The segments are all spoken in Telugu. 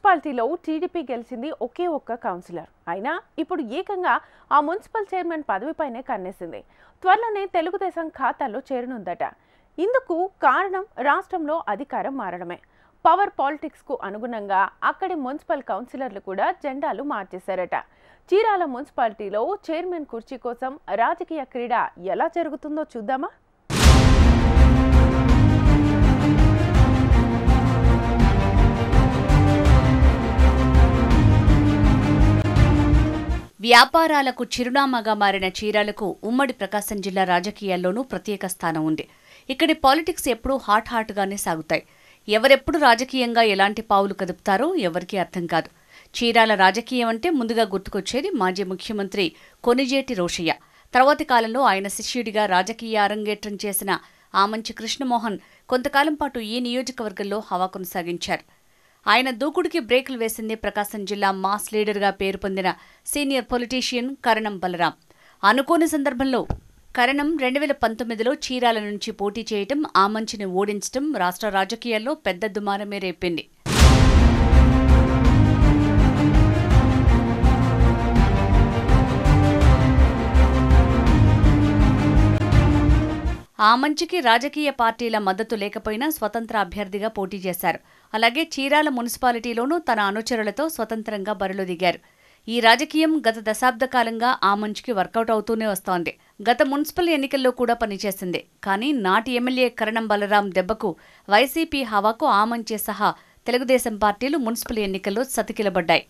మున్సిపాలిటీలో టీడీపీ గెలిచింది ఒకే ఒక్క కౌన్సిలర్ అయినా ఇప్పుడు ఏకంగా ఆ మున్సిపల్ చైర్మన్ పదవిపైనే కన్నేసింది. త్వరలోనే తెలుగుదేశం ఖాతాలో చేరనుందట. ఇందుకు కారణం రాష్ట్రంలో అధికారం మారడమే. పవర్ పాలిటిక్స్ కు అనుగుణంగా అక్కడి మున్సిపల్ కౌన్సిలర్లు కూడా జెండాలు మార్చేశారట. చీరాల మున్సిపాలిటీలో చైర్మన్ కుర్చీ కోసం రాజకీయ క్రీడ ఎలా జరుగుతుందో చూద్దామా? వ్యాపారాలకు చిరునామాగా మారిన చీరాలకు ఉమ్మడి ప్రకాశం జిల్లా రాజకీయాల్లోనూ ప్రత్యేక స్థానం ఉంది. ఇక్కడి పాలిటిక్స్ ఎప్పుడూ హాట్గానే సాగుతాయి. ఎవరెప్పుడు రాజకీయంగా ఎలాంటి పావులు కదుపుతారో ఎవరికీ అర్థం కాదు. చీరాల రాజకీయం అంటే ముందుగా గుర్తుకొచ్చేది మాజీ ముఖ్యమంత్రి కొణిజేటి రోషయ్య. తర్వాతి కాలంలో ఆయన శిష్యుడిగా రాజకీయ అరంగేట్రం చేసిన ఆమంచి కృష్ణమోహన్ కొంతకాలం పాటు ఈ నియోజకవర్గంలో హవా కొనసాగించారు. ఆయన దూకుడికి బ్రేకులు వేసింది ప్రకాశం జిల్లా మాస్ లీడర్గా పేరు పొందిన సీనియర్ పొలిటీషియన్ కరణం బలరాం. అనుకోని సందర్భంలో కరణం 2019లో చీరాల నుంచి పోటీ చేయటం, ఆమంచిని ఓడించటం రాష్ట్ర రాజకీయాల్లో పెద్ద దుమారమే రేపింది. ఆమంచికి రాజకీయ పార్టీల మద్దతు లేకపోయినా స్వతంత్ర అభ్యర్థిగా పోటీ చేశారు. అలాగే చీరాల మున్సిపాలిటీలోనూ తన అనుచరులతో స్వతంత్రంగా బరిలో దిగారు. ఈ రాజకీయం గత దశాబ్ద కాలంగా ఆమంచికి వర్కౌట్ అవుతూనే వస్తోంది. గత మున్సిపల్ ఎన్నికల్లో కూడా పనిచేసింది. కానీ నాటి ఎమ్మెల్యే కరణం బలరాం దెబ్బకు వైసీపీ హవాకు ఆమంచి సహా తెలుగుదేశం పార్టీలు మున్సిపల్ ఎన్నికల్లో సతికిలబడ్డాయి.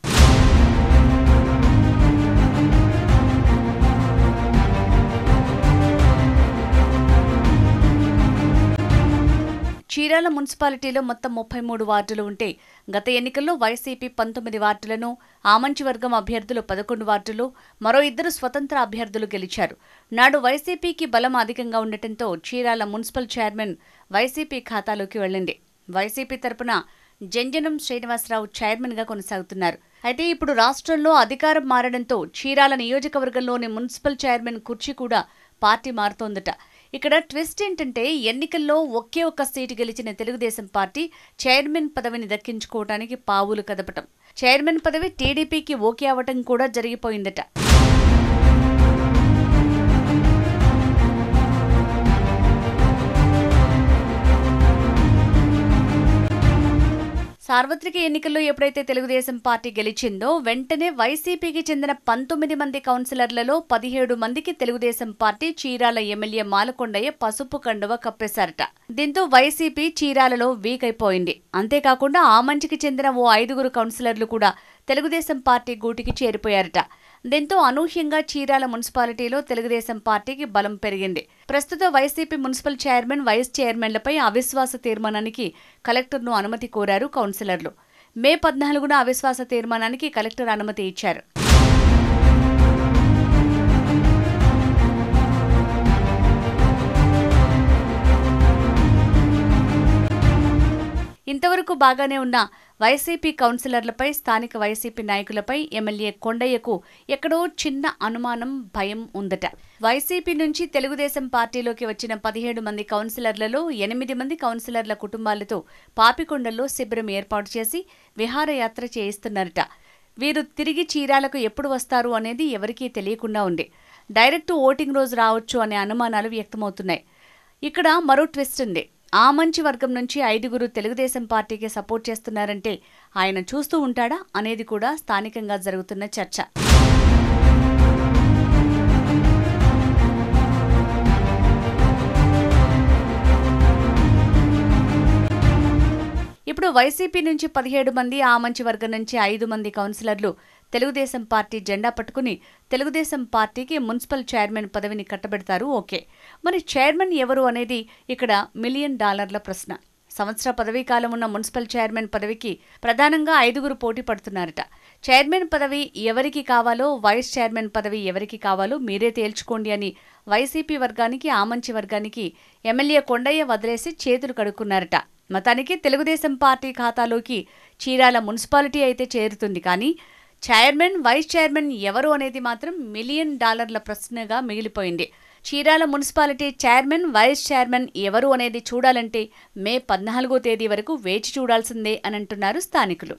చీరాల మున్సిపాలిటీలో మొత్తం 33 వార్డులు ఉంటే గత ఎన్నికల్లో వైసీపీ 19 వార్డులను, ఆమంచి వర్గం అభ్యర్థులు 11 వార్డులు, మరో 2 స్వతంత్ర అభ్యర్థులు గెలిచారు. నాడు వైసీపీకి బలం అధికంగా ఉండటంతో చీరాల మున్సిపల్ చైర్మన్ వైసీపీ ఖాతాలోకి వెళ్లింది. వైసీపీ తరపున జంజనం శ్రీనివాసరావు చైర్మన్గా కొనసాగుతున్నారు. అయితే ఇప్పుడు రాష్ట్రంలో అధికారం మారడంతో చీరాల నియోజకవర్గంలోని మున్సిపల్ చైర్మన్ కుర్చీ కూడా పార్టీ మారుతోందట. ఇక్కడ ట్విస్ట్ ఏంటంటే ఎన్నికల్లో ఒకే ఒక్క సీటు గెలిచిన తెలుగుదేశం పార్టీ చైర్మన్ పదవిని దక్కించుకోవడానికి పావులు కదపటం, చైర్మన్ పదవి టీడీపీకి ఓకే అవటం కూడా జరిగిపోయిందట. సార్వత్రిక ఎన్నికల్లో ఎప్పుడైతే తెలుగుదేశం పార్టీ గెలిచిందో వెంటనే వైసీపీకి చెందిన 19 మంది కౌన్సిలర్లలో 17 మందికి తెలుగుదేశం పార్టీ చీరాల ఎమ్మెల్యే మాలకొండయ్య పసుపు కండువ కప్పేశారట. దీంతో వైసీపీ చీరాలలో వీక్ అయిపోయింది. అంతేకాకుండా ఆమంచికి చెందిన ఓ 5 కౌన్సిలర్లు కూడా తెలుగుదేశం పార్టీ గూటికి చేరిపోయారట. దీంతో అనూహ్యంగా చీరాల మున్సిపాలిటీలో తెలుగుదేశం పార్టీకి బలం పెరిగింది. ప్రస్తుత వైసీపీ మున్సిపల్ చైర్మన్, వైస్ చైర్మన్లపై అవిశ్వాస తీర్మానానికి కలెక్టర్ను అనుమతి కోరారు కౌన్సిలర్లు. మే 14న అవిశ్వాస తీర్మానానికి కలెక్టర్ అనుమతి ఇచ్చారు. ఇంతవరకు బాగానే ఉన్న వైసీపీ కౌన్సిలర్లపై, స్థానిక వైసీపీ నాయకులపై ఎమ్మెల్యే కొండయ్యకు ఎక్కడో చిన్న అనుమానం, భయం ఉందట. వైసీపీ నుంచి తెలుగుదేశం పార్టీలోకి వచ్చిన 17 మంది కౌన్సిలర్లలో 8 మంది కౌన్సిలర్ల కుటుంబాలతో పాపికొండల్లో శిబిరం ఏర్పాటు చేసి విహారయాత్ర చేయిస్తున్నారట. వీరు తిరిగి చీరాలకు ఎప్పుడు వస్తారు అనేది ఎవరికీ తెలియకుండా ఉంది. డైరెక్ట్ ఓటింగ్ రోజు రావచ్చు అనే అనుమానాలు వ్యక్తమవుతున్నాయి. ఇక్కడ మరో ట్విస్ట్ ఉంది. ఆమంచి వర్గం నుంచి 5 తెలుగుదేశం పార్టీకి సపోర్ట్ చేస్తున్నారంటే ఆయన చూస్తూ ఉంటాడా అనేది కూడా స్థానికంగా జరుగుతున్న చర్చ. ఇప్పుడు వైసీపీ నుంచి 17 మంది, ఆమంచి వర్గం నుంచి 5 మంది కౌన్సిలర్లు తెలుగుదేశం పార్టీ జెండా పట్టుకుని తెలుగుదేశం పార్టీకి మున్సిపల్ చైర్మన్ పదవిని కట్టబెడతారు. ఓకే, మరి చైర్మన్ ఎవరు అనేది ఇక్కడ $1 మిలియన్ ప్రశ్న. సంవత్సర పదవీకాలం ఉన్న మున్సిపల్ చైర్మన్ పదవికి ప్రధానంగా 5 పోటీ పడుతున్నారట. చైర్మన్ పదవి ఎవరికి కావాలో, వైస్ చైర్మన్ పదవి ఎవరికి కావాలో మీరే తేల్చుకోండి అని వైసీపీ వర్గానికి, ఆమంచి వర్గానికి ఎమ్మెల్యే కొండయ్య వదిలేసి చేతులు కడుక్కున్నారట. మొత్తానికి తెలుగుదేశం పార్టీ ఖాతాలోకి చీరాల మున్సిపాలిటీ అయితే చేరుతుంది. కానీ చైర్మన్, వైస్ చైర్మన్ ఎవరు అనేది మాత్రం $1 మిలియన్ ప్రశ్నగా మిగిలిపోయింది. Chirala municipality chairman, vice chairman ఎవరు అనేది చూడాలంటే మే 14వ తేదీ వరకు వేచి చూడాల్సిందే అని అంటున్నారు స్థానికులు.